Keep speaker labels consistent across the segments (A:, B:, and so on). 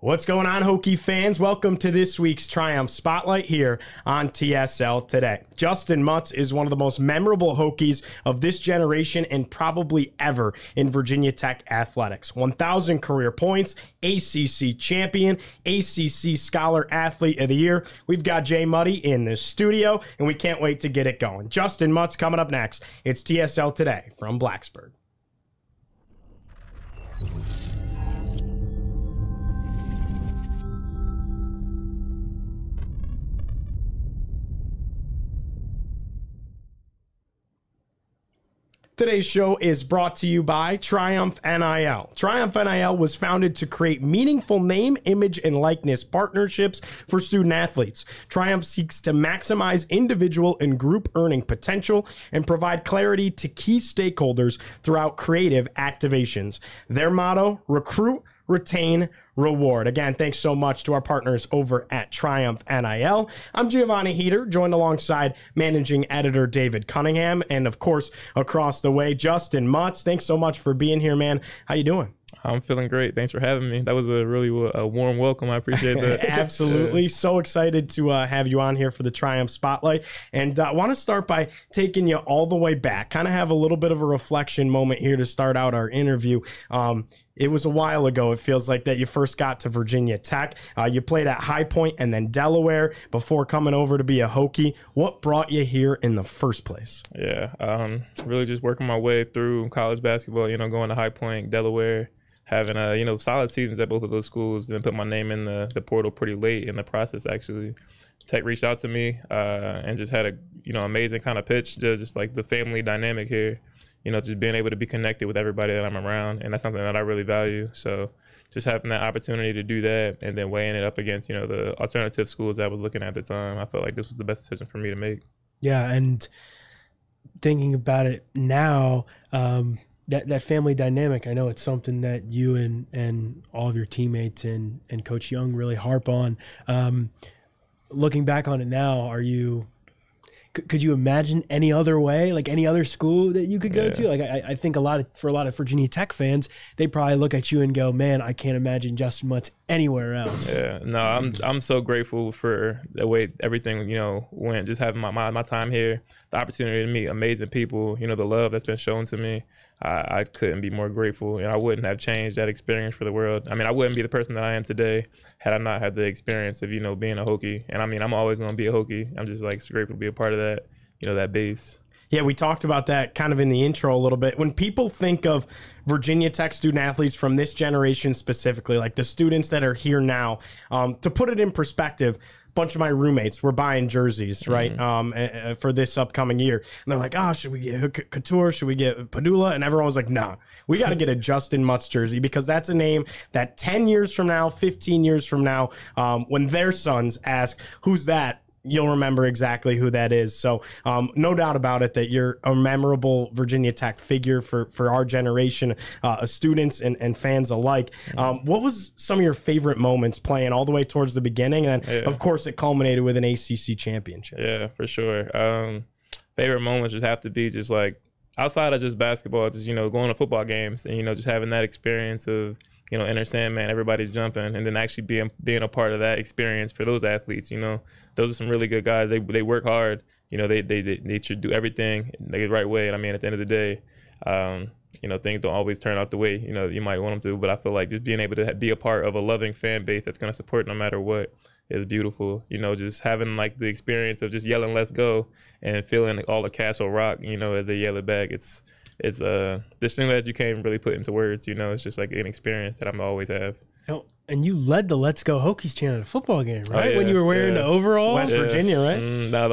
A: What's going on, Hokie fans? Welcome to this week's Triumph Spotlight here on TSL Today. Justyn Mutts is one of the most memorable Hokies of this generation and probably ever in Virginia Tech athletics. 1,000 career points, ACC champion, ACC Scholar Athlete of the Year. We've got Jay Muddy in the studio, and we can't wait to get it going. Justyn Mutts coming up next. It's TSL Today from Blacksburg. Today's show is brought to you by Triumph NIL. Triumph NIL was founded to create meaningful name, image, and likeness partnerships for student athletes. Triumph seeks to maximize individual and group earning potential and provide clarity to key stakeholders throughout creative activations. Their motto, recruit, retain, reward. Again, thanks so much to our partners over at Triumph NIL. I'm Giovanni Heater, joined alongside managing editor David Cunningham, and of course, across the way, Justyn Mutts. Thanks so much for being here, man. How you doing?
B: I'm feeling great. Thanks for having me. That was a really warm welcome. I appreciate that.
A: Absolutely. So excited to have you on here for the Triumph Spotlight. And I want to start by taking you all the way back, kind of have a little bit of a reflection moment here to start out our interview. It was a while ago, it feels like, that you first got to Virginia Tech. You played at High Point and then Delaware before coming over to be a Hokie. What brought you here in the first place?
B: Yeah, really just working my way through college basketball, going to High Point, Delaware, having, solid seasons at both of those schools, then put my name in the portal pretty late in the process, actually. Tech reached out to me and just had a, amazing kind of pitch, just like the family dynamic here. Just being able to be connected with everybody that I'm around, and that's something that I really value. So just having that opportunity to do that and then weighing it up against, the alternative schools that I was looking at the time, I felt like this was the best decision for me to make. Yeah,
C: and thinking about it now, that family dynamic, I know it's something that you and all of your teammates and Coach Young really harp on. Looking back on it now, could you imagine any other way, like any other school that you could go to? Like I think for a lot of Virginia Tech fans, they probably look at you and go, man, I can't imagine Justyn Mutts anywhere else.
B: Yeah, no, I'm so grateful for the way everything, went, just having my time here, the opportunity to meet amazing people, the love that's been shown to me. I couldn't be more grateful, and I wouldn't have changed that experience for the world. I mean, I wouldn't be the person that I am today had I not had the experience of, being a Hokie. And I mean, I'm always going to be a Hokie. I'm just so grateful to be a part of that, that base.
A: Yeah, we talked about that kind of in the intro a little bit. When people think of Virginia Tech student athletes from this generation specifically, like the students that are here now, to put it in perspective, bunch of my roommates were buying jerseys, right, for this upcoming year. And they're like, oh, should we get Couture? Should we get Padula? And everyone was like, nah, we got to get a Justyn Mutts jersey, because that's a name that 10 years from now, 15 years from now, when their sons ask, who's that? You'll remember exactly who that is. So no doubt about it that you're a memorable Virginia Tech figure for our generation, students and fans alike. What was some of your favorite moments playing all the way towards the beginning? And of course, it culminated with an ACC championship.
B: Yeah, for sure. Favorite moments just have to be just like outside of just basketball, just, going to football games and, just having that experience of, Inner Sandman, everybody's jumping, and then actually being a part of that experience for those athletes. Those are some really good guys. They work hard. They should do everything the right way. And I mean, at the end of the day, things don't always turn out the way you might want them to. But I feel like just being able to be a part of a loving fan base that's going to support no matter what is beautiful. Just having like the experience of just yelling "Let's go" and feeling all the Castle Rock, as they yell it back. It's this thing that you can't really put into words. It's just like an experience that I'm always have.
C: And you led the Let's Go Hokies chant at a football game, right?
B: Oh, yeah,
C: when you were wearing the overalls,
A: West Virginia, right?
B: That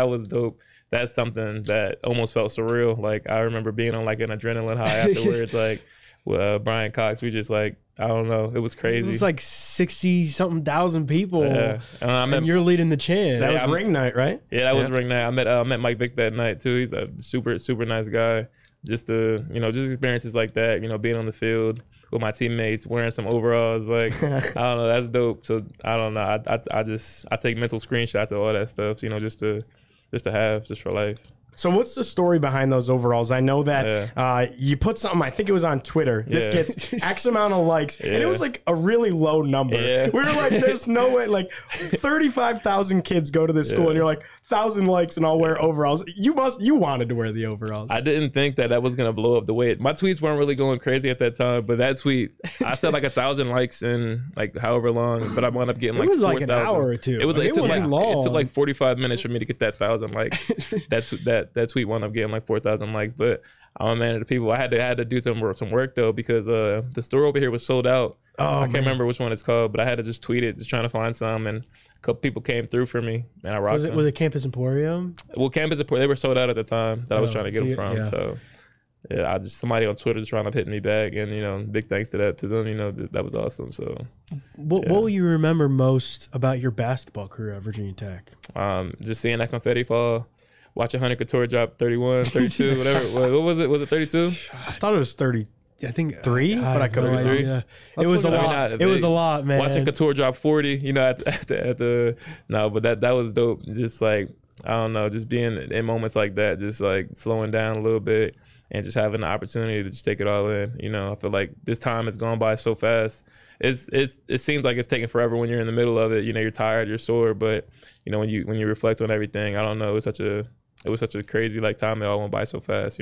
B: was dope. That's something that almost felt surreal. Like I remember being on like an adrenaline high afterwards. Like with Brian Cox, we just like, I don't know, it was crazy.
C: It was like 60-something thousand people,
B: and
C: you're leading the chant.
A: That was ring night, right?
B: Yeah, that was ring night. I met Mike Vick that night too. He's a super nice guy. Just just experiences like that. Being on the field with my teammates, wearing some overalls, like I don't know, that's dope. So I don't know, I take mental screenshots of all that stuff, just to have for life.
A: So what's the story behind those overalls? I know that you put something, I think it was on Twitter. This gets X amount of likes. And it was like a really low number. We were like, there's no way. Like 35,000 kids go to this school and you're like, 1,000 likes and I'll wear overalls. You wanted to wear the overalls.
B: I didn't think that was going to blow up the way my tweets weren't really going crazy at that time, but that tweet, I said like 1,000 likes in like however long, but I wound up getting like 4,000.
C: Like an hour or two.
B: It
C: wasn't long.
B: It took like 45 minutes for me to get that 1,000 likes. that tweet wound up getting like 4,000 likes. But I'm a man of the people. I had to do some work though, because the store over here was sold out. I can't remember which one it's called, but I had to just tweet it, just trying to find some, and a couple people came through for me, and I rocked them.
C: Was it Campus Emporium?
B: Well, Campus Emporium, they were sold out at the time that I was trying to get them from. So yeah, somebody on Twitter just trying to hit me back, and big thanks to them. That was awesome. So
C: what will you remember most about your basketball career at Virginia Tech?
B: Just seeing that confetti fall, watching Hunter Couture drop 31, 32, whatever. What was it? Was it 32?
A: I thought it was 30.
C: I think
A: 3, but I could have 3.
C: It was a lot. It was a lot, man.
B: Watching Couture drop 40, at the no, but that was dope. Just like, I don't know, just being in moments like that, just like slowing down a little bit and just having the opportunity to just take it all in. I feel like this time has gone by so fast. It seems like it's taking forever when you're in the middle of it. You're tired, you're sore, but when you reflect on everything, I don't know, it was such a crazy time. It all went by so fast,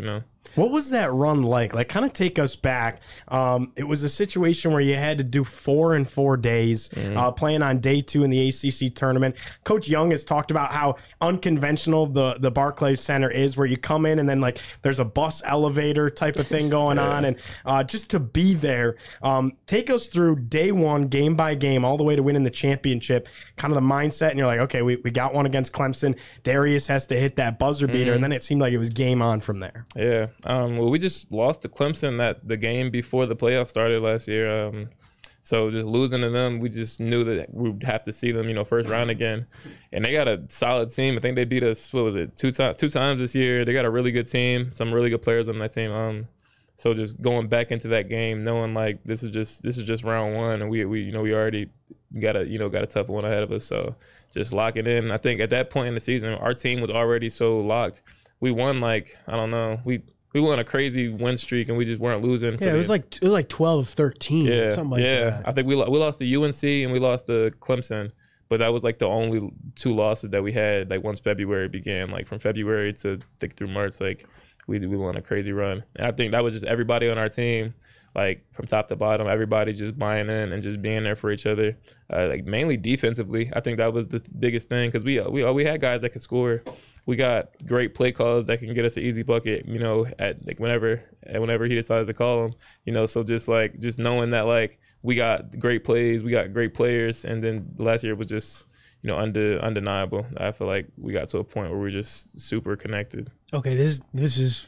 A: What was that run like? Like, kind of take us back. It was a situation where you had to do 4 in 4 days, playing on day 2 in the ACC tournament. Coach Young has talked about how unconventional the Barclays Center is, where you come in and then there's a bus elevator type of thing going on, and just to be there. Take us through day 1, game by game, all the way to winning the championship. Kind of the mindset, and you're like, okay, we got one against Clemson. Darius has to hit that buzzer beater, and then it seemed like it was game on from there.
B: Yeah. Well, we just lost to Clemson the game before the playoffs started last year. So just losing to them, we just knew that we would have to see them, first round again. And they got a solid team. I think they beat us, what was it, two times this year. They got a really good team, some really good players on that team. So just going back into that game, knowing this is just round 1, and we already got a tough one ahead of us. So just locking in. I think at that point in the season, our team was already so locked. We won I don't know, we won a crazy win streak, and we just weren't losing.
C: Yeah, it was like 12-13, something like that.
B: Yeah, I think we lost to UNC and we lost to Clemson, but that was the only 2 losses that we had once February began. From February to through March, we won a crazy run. And I think that was just everybody on our team, from top to bottom, everybody just buying in and just being there for each other. Mainly defensively, I think that was the biggest thing, because we had guys that could score. We got great play calls that can get us an easy bucket, at whenever he decides to call them, So just knowing that we got great plays, we got great players, and then last year was just undeniable. I feel like we got to a point where we're just super connected.
C: Okay, this is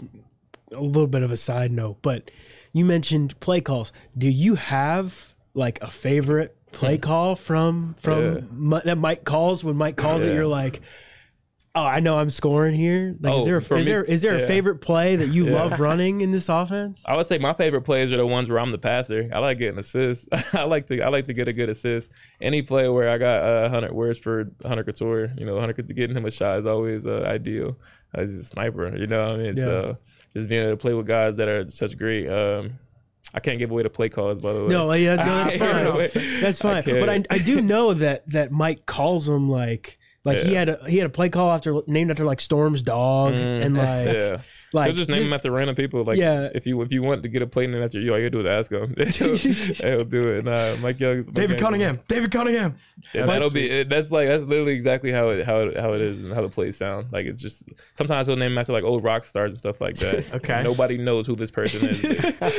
C: a little bit of a side note, but you mentioned play calls. Do you have a favorite play call from that Mike calls? When Mike calls it, you're like, oh, I know I'm scoring here. Is there a favorite play that you love running in this offense?
B: I would say my favorite plays are the ones where I'm the passer. I like getting assists. I like to get a good assist. Any play where I got 100 words for Hunter Couture, getting him a shot is always ideal. He's a sniper, what I mean? Yeah. So just being able to play with guys that are such great. I can't give away the play calls, by the way.
C: No, that's fine. That's fine. But I do know that Mike calls them he had a play call named after Storm's dog, and
B: They'll just name them after random people. If you want to get a play named after you, all you do is ask them. He'll do it. Nah, Mike Young.
A: David Cunningham.
B: Yeah, that's literally exactly how it is and how the plays sound. It's just sometimes he'll name them after old rock stars and stuff like that.
A: Okay.
B: Nobody knows who this person is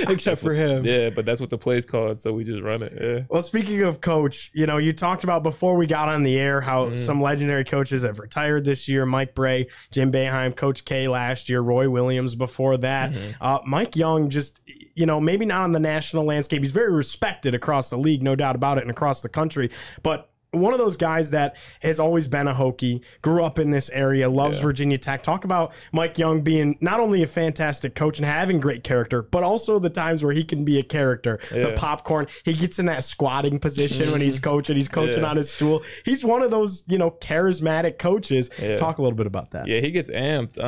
C: except for him.
B: Yeah, but that's what the play's called, so we just run it. Yeah.
A: Well, speaking of coach, you talked about before we got on the air how some legendary coaches have retired this year. Mike Bray, Jim Boeheim, Coach K last year, Roy Williams before that. Mike Young, just maybe not on the national landscape. He's very respected across the league, no doubt about it, and across the country. But one of those guys that has always been a Hokie, grew up in this area, loves Virginia Tech. Talk about Mike Young being not only a fantastic coach and having great character, but also the times where he can be a character. The popcorn, he gets in that squatting position when he's coaching. He's coaching on his stool. He's one of those, charismatic coaches. Talk a little bit about that.
B: Yeah, he gets amped.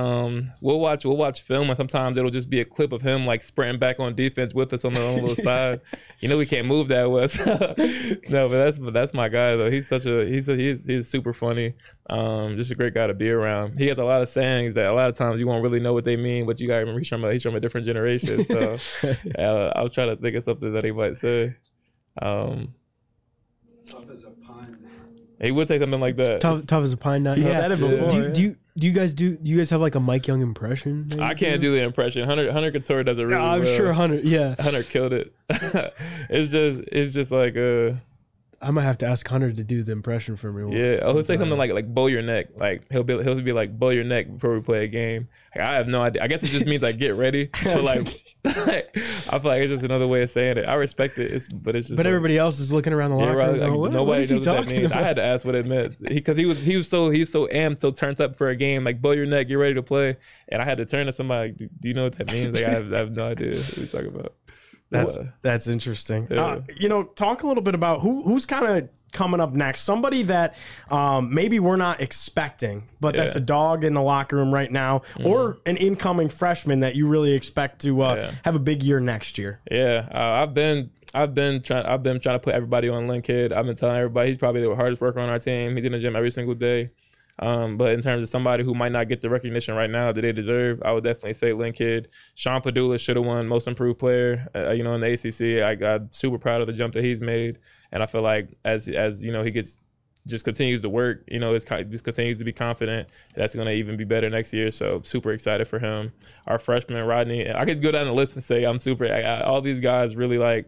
B: We'll watch film, and sometimes it'll just be a clip of him like sprinting back on defense with us on the little side. We can't move that well. No, but that's my guy though. He's he's super funny. Just a great guy to be around. He has a lot of sayings that a lot of times you won't really know what they mean, but you gotta remember he's from a different generation. So I'll try to think of something that he might say.
D: Tough as a pine.
B: He would say something like that.
C: Tough as a pine nut.
A: He said it before.
C: Do you guys have like a Mike Young impression?
B: I can't do the impression. Hunter Couture does it really well.
C: I'm sure Hunter
B: killed it. It's just like
C: I might have to ask Hunter to do the impression for me.
B: Yeah. He'll say something like bow your neck. Like he'll be like bow your neck before we play a game. Like, I have no idea. I guess it just means like get ready. So like I feel like it's just another way of saying it. I respect it. But it's just.
C: But everybody else is looking around the locker room. Going,
B: nobody
C: knows
B: what that means. I had to ask what it meant because he was so amped, so turned up for a game. Like bow your neck, you're ready to play. And I had to turn to somebody. Do you know what that means? Like I have no idea what you're talking about.
A: That's interesting.
B: Yeah.
A: Talk a little bit about who's kind of coming up next. Somebody that maybe we're not expecting, but that's a dog in the locker room right now, or an incoming freshman that you really expect to have a big year next year.
B: Yeah, I've been trying to put everybody on Lynn Kidd. I've been telling everybody he's probably the hardest worker on our team. He's in the gym every single day. But in terms of somebody who might not get the recognition right now that they deserve, I would definitely say Lynn Kidd. Sean Padula should have won Most Improved Player, in the ACC. I got super proud of the jump that he's made, and I feel like as he just continues to work, just continues to be confident. That's going to even be better next year. So super excited for him. Our freshman Rodney, I could go down the list and say I'm super. All these guys really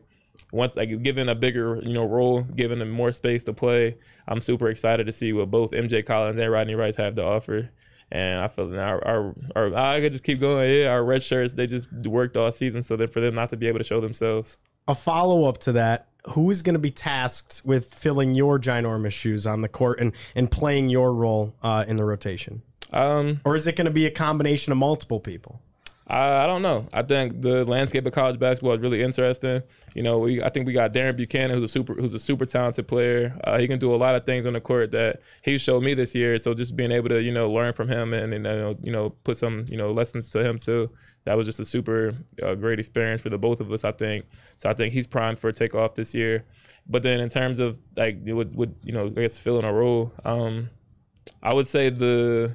B: once given a bigger role, given them more space to play, I'm super excited to see what both MJ Collins and Rodney Rice have to offer. And I feel I could just keep going. Yeah, our red shirts, they just worked all season, so then for them not to be able to show themselves.
A: A follow-up to that, who is going to be tasked with filling your ginormous shoes on the court and playing your role in the rotation? Or is it going to be a combination of multiple people?
B: I don't know. I think the landscape of college basketball is really interesting. I think we got Darren Buchanan, who's a super talented player. He can do a lot of things on the court that he showed me this year. So just being able to learn from him and put some lessons to him too. That was just a super great experience for the both of us, I think. So I think he's primed for a takeoff this year. But then in terms of I guess filling a role, I would say the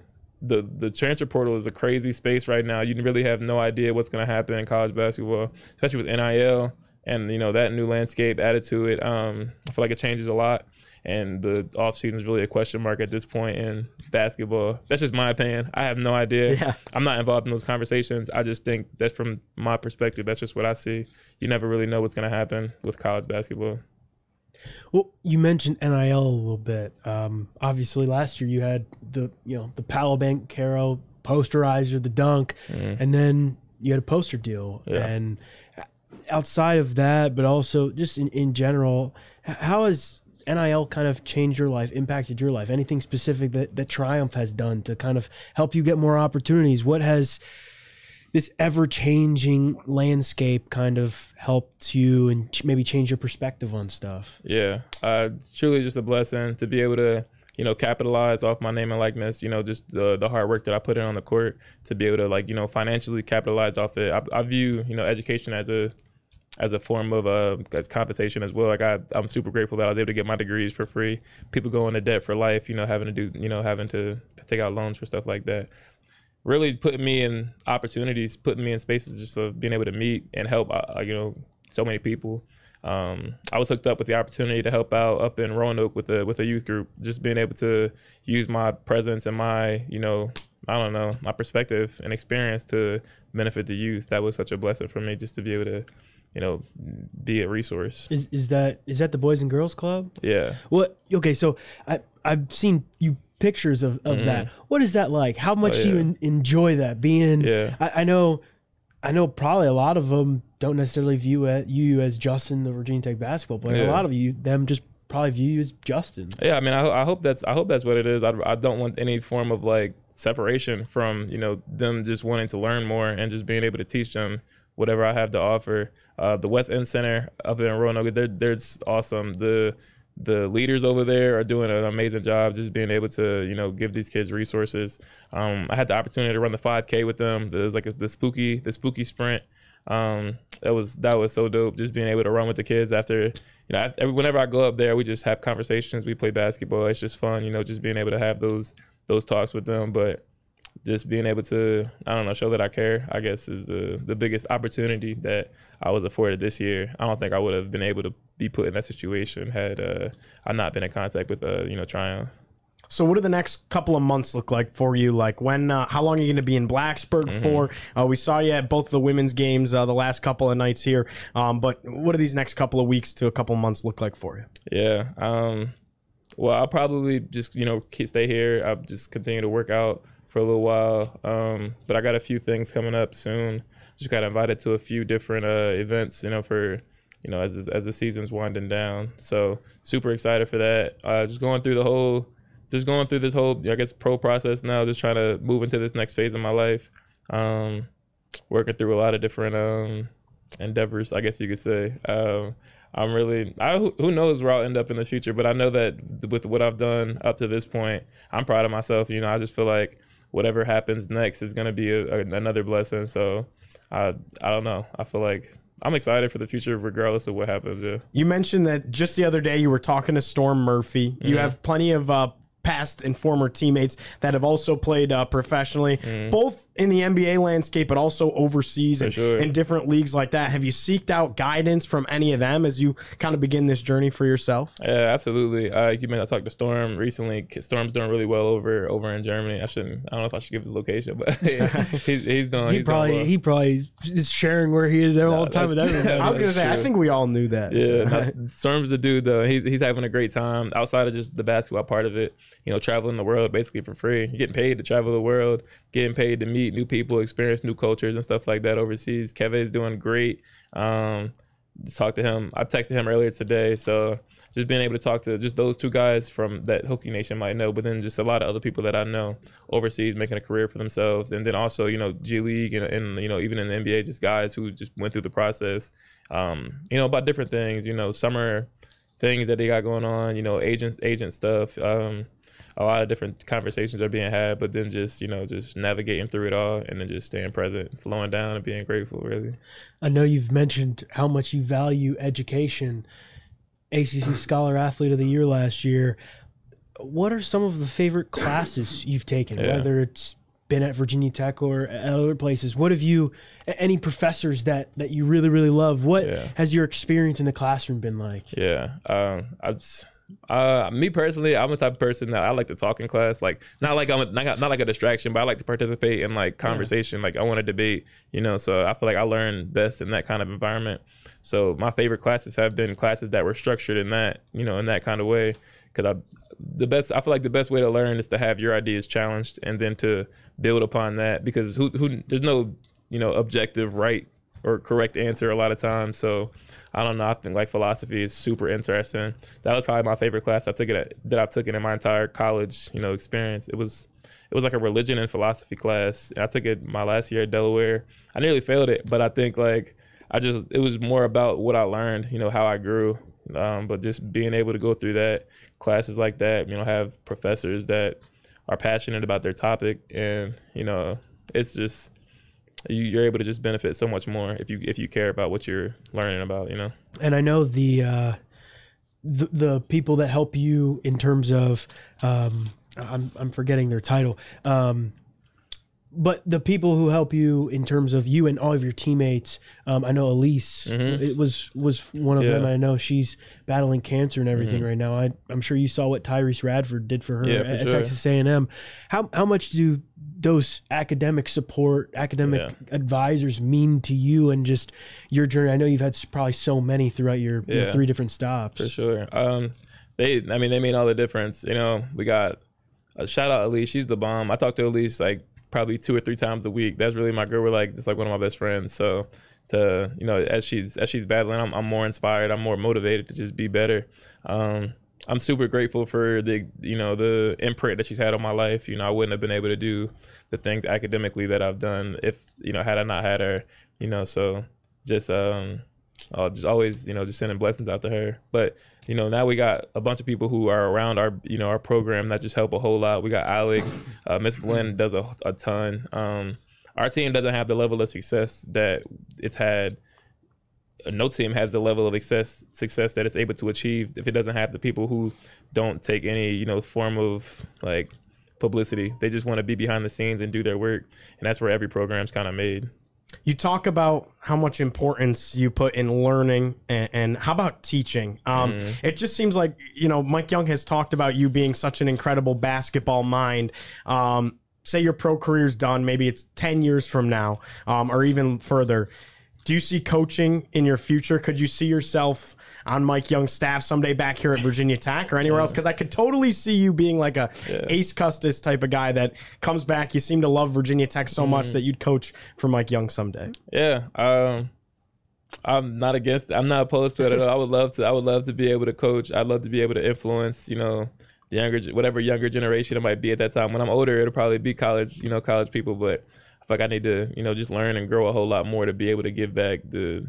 B: transfer portal is a crazy space right now. You really have no idea what's going to happen in college basketball, especially with NIL and that new landscape added to it. I feel like it changes a lot, and the offseason is really a question mark at this point in basketball. That's just my opinion. I have no idea.
A: Yeah.
B: I'm not involved in those conversations. I just think that's from my perspective. That's just what I see. You never really know what's going to happen with college basketball.
C: Well, you mentioned NIL a little bit. Obviously, last year you had the Palo Bank Caro posterizer, the dunk, and then you had a poster deal.
B: Yeah.
C: And outside of that, but also just in general, how has NIL kind of changed your life, impacted your life? Anything specific that Triumph has done to kind of help you get more opportunities? What has this ever-changing landscape kind of helped you and maybe change your perspective on stuff?
B: Yeah, truly just a blessing to be able to, capitalize off my name and likeness, just the hard work that I put in on the court, to be able to financially capitalize off it. I view, education as a form of as compensation as well. Like I'm super grateful that I was able to get my degrees for free. People go into debt for life, having to take out loans for stuff like that. Really putting me in opportunities, putting me in spaces just of being able to meet and help, so many people. I was hooked up with the opportunity to help out up in Roanoke with a youth group. Just being able to use my presence and my, my perspective and experience to benefit the youth. That was such a blessing for me, just to be able to, be a resource.
C: Is that the Boys and Girls Club?
B: Yeah.
C: What? Okay, so I've seen you pictures of that. What is that like? How much do you enjoy that being?
B: Yeah.
C: I know probably a lot of them don't necessarily view you as Justyn, the Virginia Tech basketball player.
B: Yeah.
C: A lot of them just probably view you as Justyn.
B: Yeah, I mean, I hope that's what it is. I don't want any form of like separation from, you know, them just wanting to learn more and just being able to teach them whatever I have to offer. The West End Center up in Roanoke, they're awesome. The leaders over there are doing an amazing job just being able to, you know, give these kids resources. I had the opportunity to run the 5K with them. There's like the spooky sprint. That was so dope, just being able to run with the kids after, you know, whenever I go up there, we just have conversations, we play basketball. It's just fun, you know, just being able to have those talks with them. But just being able to, I don't know, show that I care, I guess, is the biggest opportunity that I was afforded this year. I don't think I would have been able to be put in that situation had I not been in contact with, you know, Tryon.
A: So what do the next couple of months look like for you? Like when, how long are you going to be in Blacksburg for? We saw you at both the women's games the last couple of nights here. But what do these next couple of weeks to a couple of months look like for you?
B: Yeah. Well, I'll probably just, you know, stay here. I'll just continue to work out for a little while. But I got a few things coming up soon. Just got invited to a few different events, you know, for, you know, as the season's winding down. So super excited for that. Just going through this whole, I guess, pro process now, just trying to move into this next phase of my life. Working through a lot of different endeavors, I guess you could say. Who knows where I'll end up in the future, but I know that with what I've done up to this point, I'm proud of myself. You know, I just feel like whatever happens next is going to be another blessing. So I don't know. I feel like I'm excited for the future regardless of what happens. Yeah.
A: You mentioned that just the other day you were talking to Storm Murphy. You have plenty of past and former teammates that have also played professionally, both in the NBA landscape, but also overseas and in different leagues like that. Have you seeked out guidance from any of them as you kind of begin this journey for yourself?
B: Yeah, absolutely. I talked to Storm recently. Storm's doing really well over in Germany. I don't know if I should give his location, but yeah, he's doing. He
C: probably is sharing where he is all the time with everybody.
A: I was gonna say, I think we all knew that.
B: Yeah, so. Storm's the dude though. He's having a great time outside of just the basketball part of it. You know, traveling the world basically for free. You're getting paid to travel the world, getting paid to meet new people, experience new cultures and stuff like that overseas. Kevin's doing great. Talked to him. I texted him earlier today. So just being able to talk to just those two guys from that Hokie Nation might know, but then just a lot of other people that I know overseas making a career for themselves. And then also, you know, G League and you know, even in the NBA, just guys who just went through the process, you know, about different things, you know, summer things that they got going on, you know, agent stuff. A lot of different conversations are being had, but then just, you know, just navigating through it all and then just staying present, slowing down and being grateful, really.
C: I know you've mentioned how much you value education. ACC Scholar Athlete of the Year last year. What are some of the favorite classes you've taken, whether it's been at Virginia Tech or at other places? What have you, any professors that you really, really love? What has your experience in the classroom been like?
B: Me personally, I'm the type of person that I like to talk in class. Like not like a distraction, but I like to participate in like conversation. Like I want to debate, you know. So I feel like I learn best in that kind of environment. So my favorite classes have been classes that were structured in that, you know, in that kind of way. Because I feel like the best way to learn is to have your ideas challenged and then to build upon that. Because there's no, you know, objective right or correct answer a lot of times. So I don't know. I think like philosophy is super interesting. That was probably my favorite class I've taken in my entire college, you know, experience. It was like a religion and philosophy class. I took it my last year at Delaware. I nearly failed it, but I think like it was more about what I learned, you know, how I grew. But just being able to go through that, classes like that, you know, have professors that are passionate about their topic, and you know, it's just you're able to just benefit so much more if you care about what you're learning about, you know.
C: And I know the people that help you in terms of I'm forgetting their title. But the people who help you in terms of you and all of your teammates, I know Elise it was one of them. I know she's battling cancer and everything right now. I'm sure you saw what Tyrese Radford did for her at Texas A&M. How much do those academic advisors mean to you and just your journey? I know you've had probably so many throughout your 3 different stops.
B: For sure. They mean all the difference. You know, we got a shout out Elise. She's the bomb. I talk to Elise like probably 2 or 3 times a week. That's really my girl. It's like one of my best friends. So you know, as she's battling, I'm more inspired. I'm more motivated to just be better. I'm super grateful for the the imprint that she's had on my life. I wouldn't have been able to do the things academically that I've done if had I not had her. So just I'll just always just sending blessings out to her. But now we got a bunch of people who are around our our program that just help a whole lot. We got Alex, Miss Blinn does a ton. Our team doesn't have the level of success that it's had. No team has the level of success that it's able to achieve if it doesn't have the people who don't take any form of like publicity. They just want to be behind the scenes and do their work, and that's where every program's kind of made.
A: You talk about how much importance you put in learning, and how about teaching? It just seems like Mike Young has talked about you being such an incredible basketball mind. Say your pro career's done, maybe it's 10 years from now, or even further. Do you see coaching in your future? Could you see yourself on Mike Young's staff someday back here at Virginia Tech or anywhere else? Because I could totally see you being like a Ace Custis type of guy that comes back. You seem to love Virginia Tech so much that you'd coach for Mike Young someday.
B: Yeah, I'm not opposed to it at all. I would love to be able to coach. I'd love to be able to influence, the whatever younger generation it might be at that time. When I'm older, it'll probably be college people, but I feel like I need to, just learn and grow a whole lot more to be able to give back to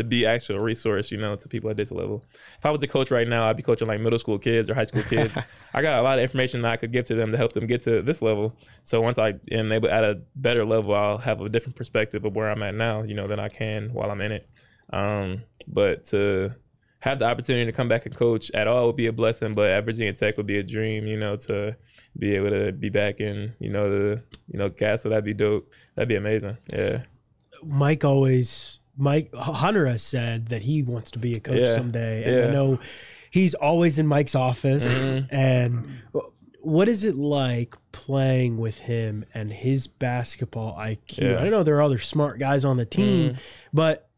B: be actual resource, to people at this level. If I was the coach right now, I'd be coaching like middle school kids or high school kids. I got a lot of information that I could give to them to help them get to this level. So once I am able at a better level, I'll have a different perspective of where I'm at now, than I can while I'm in it. But to have the opportunity to come back and coach at all would be a blessing, but at Virginia Tech would be a dream, to be able to be back in, the castle. That'd be dope. That'd be amazing. Yeah.
C: Hunter has said that he wants to be a coach someday. And I know he's always in Mike's office. And what is it like playing with him and his basketball IQ? I know there are other smart guys on the team, but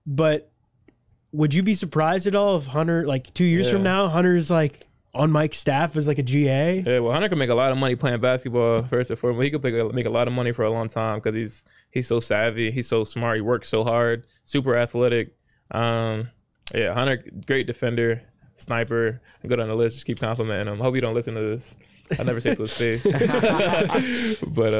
C: would you be surprised at all if Hunter, like 2 years from now, Hunter's like on Mike's staff as like a GA?
B: Yeah, well, Hunter can make a lot of money playing basketball, first and foremost. He could make a lot of money for a long time because he's so savvy. He's so smart. He works so hard. Super athletic. Hunter, great defender, sniper. I go down the list. Just keep complimenting him. Hope you don't listen to this. I never say it to his face. But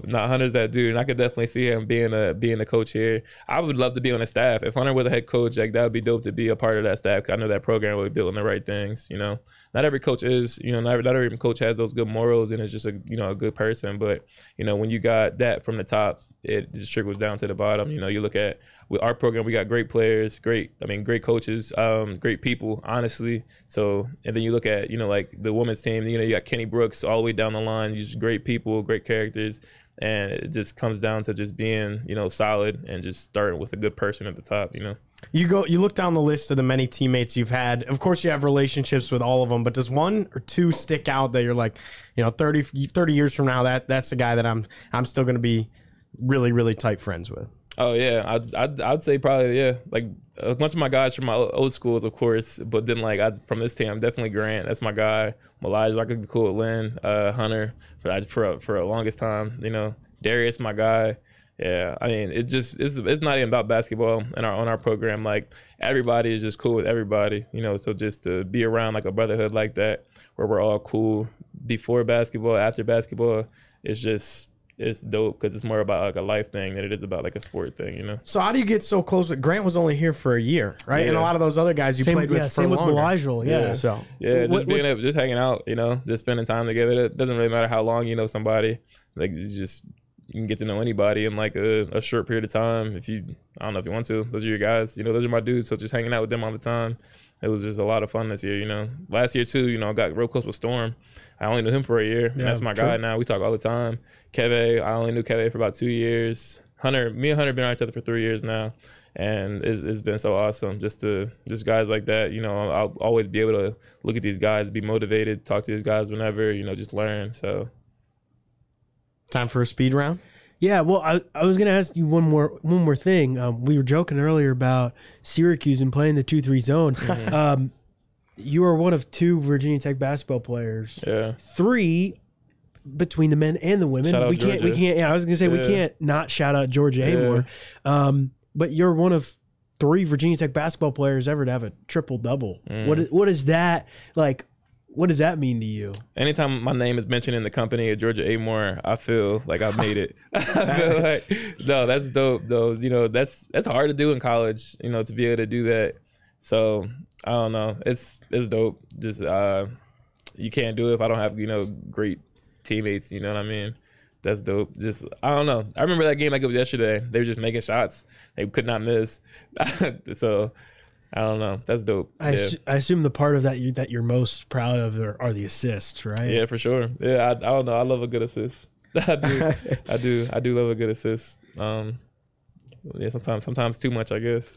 B: Hunter's that dude, and I could definitely see him being a coach here. I would love to be on the staff. If Hunter was a head coach, like that would be dope to be a part of that staff. 'Cause I know that program would be building the right things. Not every coach is. Not every coach has those good morals and is just a good person. But when you got that from the top, it just trickles down to the bottom. You look at with our program, we got great players, great coaches, great people, honestly. So, and then you look at, like the women's team, you got Kenny Brooks all the way down the line, just great people, great characters. And it just comes down to just being, solid and just starting with a good person at the top,
A: You look down the list of the many teammates you've had. Of course, you have relationships with all of them, but does one or two stick out that you're like, 30 years from now, that's the guy that I'm still going to be really, really tight friends with?
B: Oh yeah, I'd say probably like a bunch of my guys from my old schools, of course, but then from this team, definitely Grant. That's my guy. Elijah, I could be cool with Lynn, Hunter for a longest time. Darius, my guy. Yeah, I mean, it's not even about basketball on our program. Like everybody is just cool with everybody. So just to be around like a brotherhood like that, where we're all cool before basketball, after basketball, it's dope because it's more about like a life thing than it is about like a sport thing,
A: So how do you get so close? Grant was only here for a year, right? Yeah. And a lot of those other guys you played with for longer.
C: Same with Elijah,
A: So
B: just hanging out, just spending time together. It doesn't really matter how long you know somebody. Like you can get to know anybody in like a short period of time. I don't know if you want to. Those are your guys. Those are my dudes. So just hanging out with them all the time. It was just a lot of fun this year. Last year too. I got real close with Storm. I only knew him for a year, and that's my guy now. We talk all the time. Keve, I only knew Keve for about 2 years. Hunter, me and Hunter have been around each other for 3 years now, and it's been so awesome just guys like that. I'll always be able to look at these guys, be motivated, talk to these guys whenever, just learn. So,
A: time for a speed round.
C: Yeah, well, I was going to ask you one more thing. We were joking earlier about Syracuse and playing the 2-3 zone. You are one of 2 Virginia Tech basketball players.
B: Yeah.
C: 3 between the men and the women.
B: Shout out
C: we can't. Yeah, I was gonna say we can't not shout out Georgia anymore. But you're one of 3 Virginia Tech basketball players ever to have a triple double. What is that like? what does that mean to you?
B: Anytime my name is mentioned in the company at Georgia A. Moore, I feel like I've made it. I feel like, no, that's dope though. You know, that's hard to do in college, you know, to be able to do that. So I don't know. It's dope. Just you can't do it if I don't have, you know, great teammates, you know what I mean? That's dope. Just, I don't know. I remember that game like it was yesterday. They were just making shots. They could not miss. So I don't know. That's dope.
C: I assume the part of that you're most proud of are the assists, right?
B: Yeah, for sure. Yeah, I don't know. I love a good assist. I do. I do love a good assist. Yeah, sometimes too much, I guess.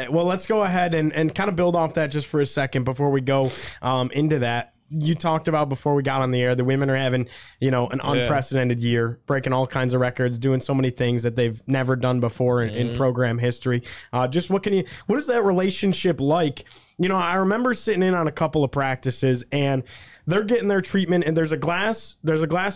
A: Well, let's go ahead and kind of build off that just for a second before we go into that. You talked about before we got on the air, the women are having, you know, an unprecedented year, breaking all kinds of records, doing so many things that they've never done before in program history. Just what is that relationship like? You know, I remember sitting in on a couple of practices and they're getting their treatment, and there's a glass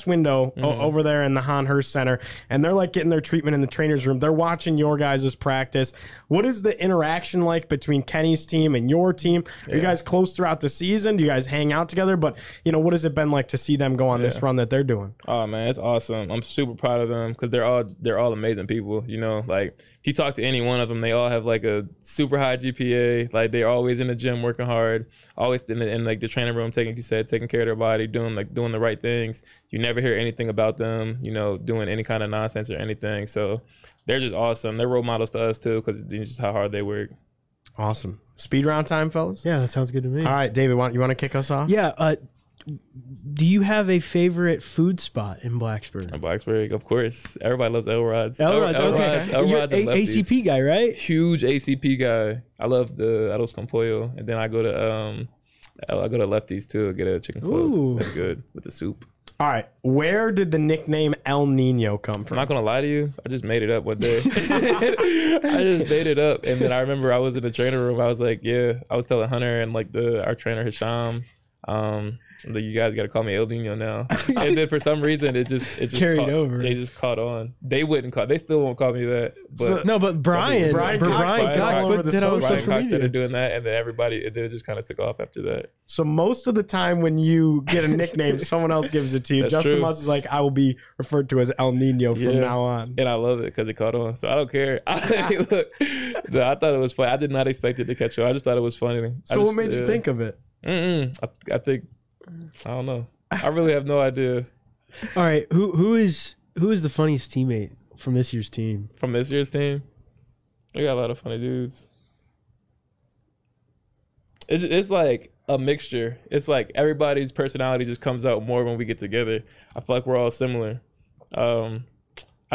A: window over there in the Han Hurst Center, and they're like getting their treatment in the trainer's room. They're watching your guys' practice. What is the interaction like between Kenny's team and your team? Are you guys close throughout the season? Do you guys hang out together? But, you know, what has it been like to see them go on this run that they're doing?
B: Oh man, it's awesome. I'm super proud of them because they're all amazing people. You know, like if you talk to any one of them, they all have like a super high GPA. Like they're always in the gym working hard, always in like the training room taking care of their body, doing the right things. You never hear anything about them, you know, doing any kind of nonsense or anything. So they're just awesome. They're role models to us too because it's just how hard they work.
A: Awesome. Speed round time, fellas?
C: Yeah, that sounds good to me.
A: All right, David, you want to kick us off?
C: Yeah. Do you have a favorite food spot in Blacksburg?
B: In Blacksburg, of course. Everybody loves Elrod's.
C: Elrod's, okay. You're ACP guy, right?
B: Huge ACP guy. I love the arroz con pollo, and then I go to Lefty's too. Get a chicken club. That's good with the soup.
A: All right, where did the nickname El Nino come from?
B: I'm not gonna lie to you. I just made it up one day. I just made it up, and then I remember I was in the trainer room. I was like, I was telling Hunter and like our trainer Hisham, like, you guys got to call me El Nino now. And then for some reason it just
C: carried over.
B: They just caught on. They still won't call me that. But
C: Brian Cox put that on social media.
B: Started doing that, and then it just kind of took off after that.
A: So most of the time when you get a nickname, someone else gives it to you. Justyn Mutts is like, I will be referred to as El Nino from now on.
B: And I love it because it caught on. So I don't care. Look, I thought it was funny. I did not expect it to catch on. I just thought it was funny.
A: So what made you think of it?
B: I think, I don't know. I really have no idea.
C: All right, who is the funniest teammate from this year's team?
B: From this year's team, we got a lot of funny dudes. It's like a mixture. It's like everybody's personality just comes out more when we get together. I feel like we're all similar. I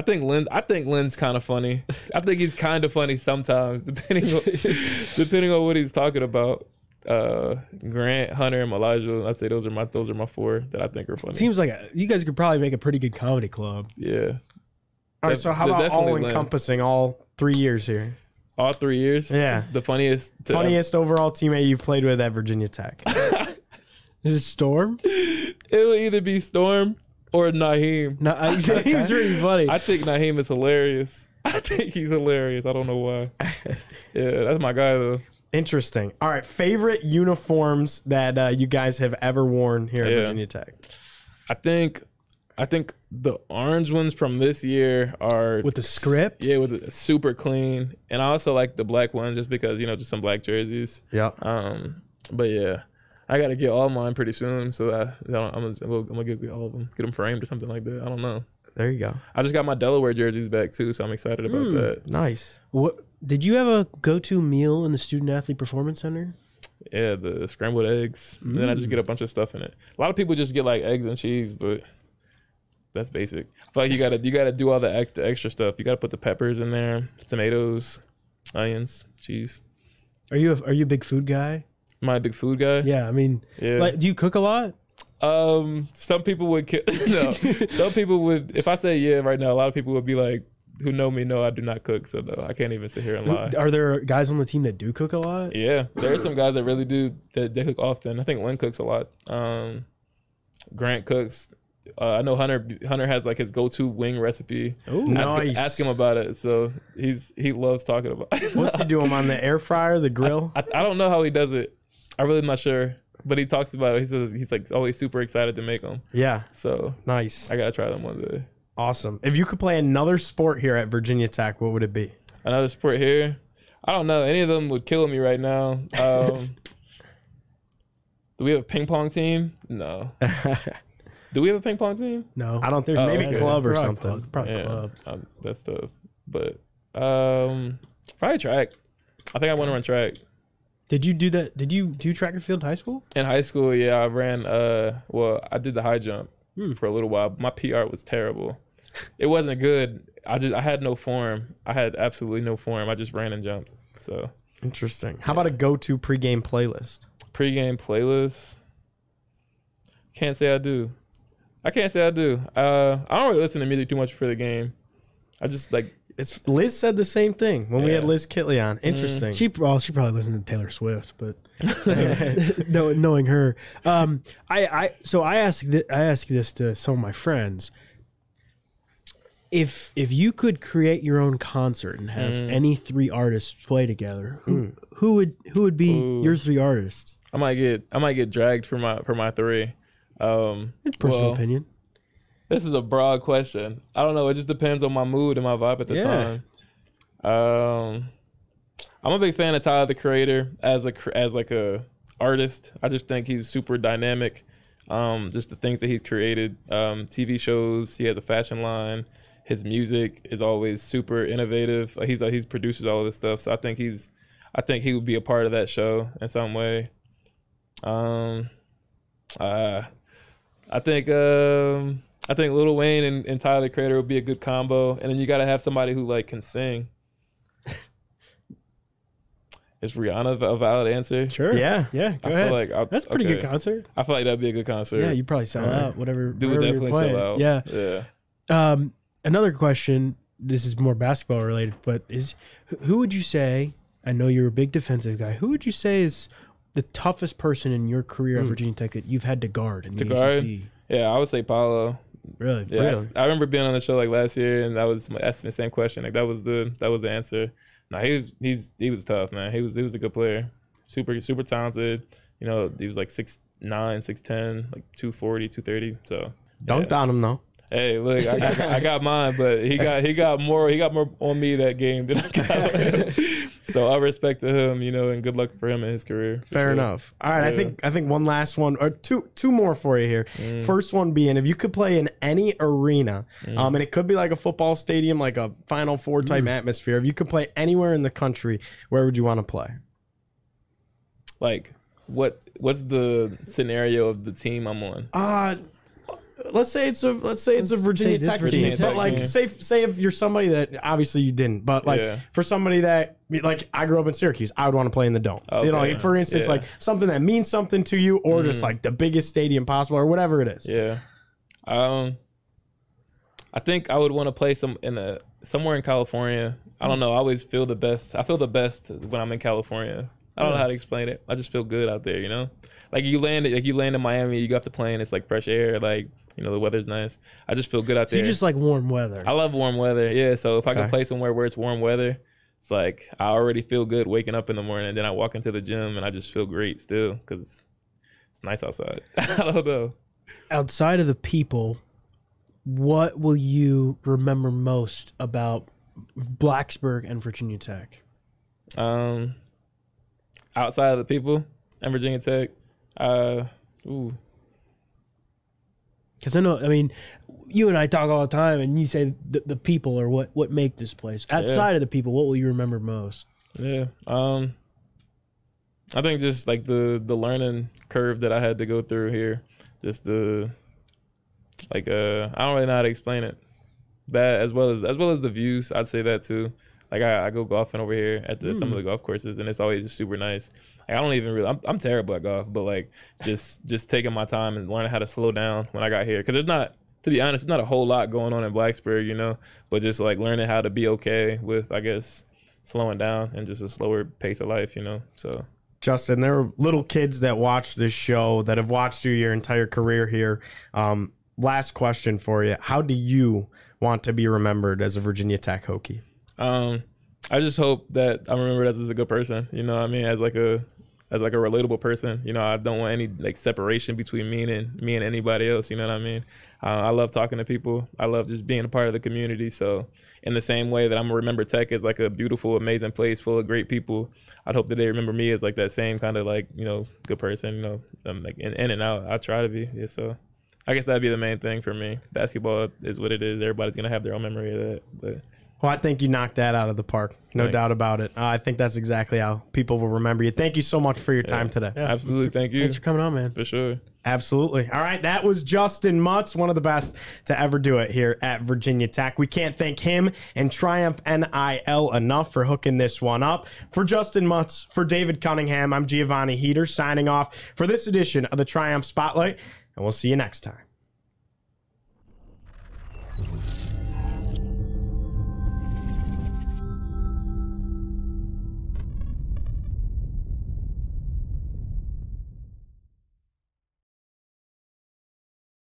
B: think Lynn's kind of funny. I think he's kind of funny sometimes, depending on what he's talking about. Grant, Hunter, and Elijah. I'd say those are my four that I think are funny.
C: Seems like you guys could probably make a pretty good comedy club.
B: Yeah.
A: All right. So how about all encompassing all 3 years here?
B: All 3 years?
A: Yeah.
B: The funniest
A: overall teammate you've played with at Virginia Tech.
C: Is it Storm?
B: It will either be Storm or Naheem.
C: Naheem's really funny.
B: I think Naheem is hilarious. I think he's hilarious. I don't know why. Yeah, that's my guy though.
A: Interesting. All right, favorite uniforms that you guys have ever worn here at Virginia Tech?
B: I think the orange ones from this year are
C: with the script.
B: Yeah, with the super clean, and I also like the black ones just because just some black jerseys.
A: Yeah.
B: But yeah, I got to get all mine pretty soon, so I'm gonna get all of them, get them framed or something like that. I don't know.
A: There you go.
B: I just got my Delaware jerseys back too, so I'm excited about that.
A: Nice.
C: What did you have a go-to meal in the Student Athlete Performance Center?
B: Yeah, the scrambled eggs. And then I just get a bunch of stuff in it. A lot of people just get like eggs and cheese, but that's basic. I feel like you gotta do all the extra stuff. You gotta put the peppers in there, tomatoes, onions, cheese.
C: Are you a big food guy?
B: Am I a big food guy?
C: Yeah, I mean, like, do you cook a lot?
B: Some people would no. Some people would. If I say yeah right now, a lot of people would be like, who know me know I do not cook, so no, I can't even sit here and lie.
C: Are there guys on the team that do cook a lot?
B: Yeah, there are some guys that really do. That they cook often. I think Lynn cooks a lot. Grant cooks. I know Hunter has like his go-to wing recipe.
A: Oh, nice.
B: Ask him about it. So he loves talking about it.
A: What's he doing on the air fryer, the grill?
B: I don't know how he does it. I really am not sure. but he talks about it. He says he's like always super excited to make them.
A: Yeah.
B: So
A: Nice.
B: I gotta try them one day.
A: Awesome. If you could play another sport here at Virginia Tech, what would it be?
B: Another sport here? I don't know. Any of them would kill me right now. Do we have a ping pong team? No. Do we have a ping pong team?
C: No,
A: I don't think maybe
B: okay.
A: club or
C: Probably
A: something.
C: Probably
B: Yeah,
C: club.
B: that's tough. But probably track. I think I want to run track.
C: Did you do that? Did you do track and field in high school?
B: In high school, yeah, I ran. Well, I did the high jump for a little while. My PR was terrible. It wasn't good. I had no form. I had absolutely no form. I just ran and jumped. So
A: Interesting. How about a go-to pregame playlist?
B: pregame playlist. Can't say I do. I can't say I do. I don't really listen to music too much for the game. I just like.
A: It's Liz said the same thing when we had Liz Kitley on. Interesting.
C: She probably listens to Taylor Swift, but knowing her, I ask this to some of my friends. If you could create your own concert and have any three artists play together, who would be your three artists?
B: I might get dragged for my three.
C: It's personal opinion.
B: This is a broad question. I don't know. It just depends on my mood and my vibe at the time. I'm a big fan of Tyler the Creator as like a artist. I just think he's super dynamic. Just the things that he's created, TV shows. He has a fashion line. His music is always super innovative. He produces all of this stuff. So I think he would be a part of that show in some way. I think Lil Wayne and Tyler the Creator would be a good combo, and then you got to have somebody who like can sing. Is Rihanna a valid answer?
C: Sure. Yeah. Go ahead.
B: Feel like
C: That's a pretty good concert.
B: I feel like that'd be a good concert.
C: Yeah, you probably sell out. Whatever.
B: Dude would definitely sell out.
C: Yeah. Another question. This is more basketball related, but who would you say? I know you're a big defensive guy. Who would you say is the toughest person in your career at Virginia Tech that you've had to guard in the ACC?
B: Yeah, I would say Paulo.
C: Really?
B: Yeah,
C: Really?
B: I remember being on the show like last year, and asking the same question. Like that was the answer. No, he was tough, man. He was a good player, super talented. You know, he was like 6'9", 6'10", like 240, 230. So
A: Dunked on him though.
B: Hey, look, I got mine, but he got more on me that game than I got on him. So I respect to him, you know, and good luck for him in his career.
A: Fair enough. All right,
B: Yeah.
A: I think one last one or two more for you here. First one being, if you could play in any arena, and it could be like a football stadium, like a Final Four type atmosphere. If you could play anywhere in the country, where would you want to play?
B: Like, what's the scenario of the team I'm on?
A: Let's say it's a Virginia Tech team, but like say if you're somebody that obviously you didn't, but like for somebody that like I grew up in Syracuse, I would want to play in the Dome.
B: Okay.
A: You know, like for instance, like something that means something to you, or just like the biggest stadium possible, or whatever it is.
B: Yeah, I think I would want to play somewhere in California. I don't know. I always feel the best. I feel the best when I'm in California. I don't know how to explain it. I just feel good out there. You know, like you land in Miami, you go off the plane, it's like fresh air, like. You know, the weather's nice. I just feel good out there.
C: You just like warm weather.
B: I love warm weather. Yeah. So if I can play somewhere where it's warm weather, it's like I already feel good waking up in the morning. And then I walk into the gym and I just feel great still because it's nice outside. I don't know.
C: Outside of the people, what will you remember most about Blacksburg and Virginia Tech?
B: Outside of the people and Virginia Tech,
C: Because I mean, you and I talk all the time, and you say the people are what make this place. Outside of the people, what will you remember most?
B: Yeah, I think just like the learning curve that I had to go through here, just I don't really know how to explain it. That as well as the views, I'd say that too. Like I go golfing over here at some of the golf courses, and it's always just super nice. Like I don't even really. I'm terrible at golf, but like just taking my time and learning how to slow down when I got here, because there's not, to be honest, not a whole lot going on in Blacksburg, you know. But just like learning how to be okay with, I guess, slowing down and just a slower pace of life, you know. So
A: Justyn, there are little kids that watch this show that have watched you your entire career here. Last question for you: how do you want to be remembered as a Virginia Tech Hokie?
B: I just hope that I'm remembered as a good person. You know what I mean? As like a as like a relatable person. You know, I don't want any like separation between me and anybody else. You know what I mean? I love talking to people. I love just being a part of the community. So in the same way that I'm gonna remember Tech as like a beautiful, amazing place full of great people, I'd hope that they remember me as like that same kind of like, you know, good person. You know, I'm like in and out. I try to be. Yeah, so I guess that'd be the main thing for me. Basketball is what it is. Everybody's gonna have their own memory of that. But
A: Well, I think you knocked that out of the park. No
B: Thanks.
A: doubt about it. I think that's exactly how people will remember you. Thank you so much for your time today.
C: Yeah.
B: absolutely, thank you
C: Thanks for coming on, man.
B: for sure.
A: Absolutely. All right, that was Justyn Mutts, one of the best to ever do it here at Virginia Tech. We can't thank him and Triumph NIL enough for hooking this one up. For Justyn Mutts, for David Cunningham, I'm Giovanni signing off for this edition of the Triumph Spotlight, and we'll see you next time.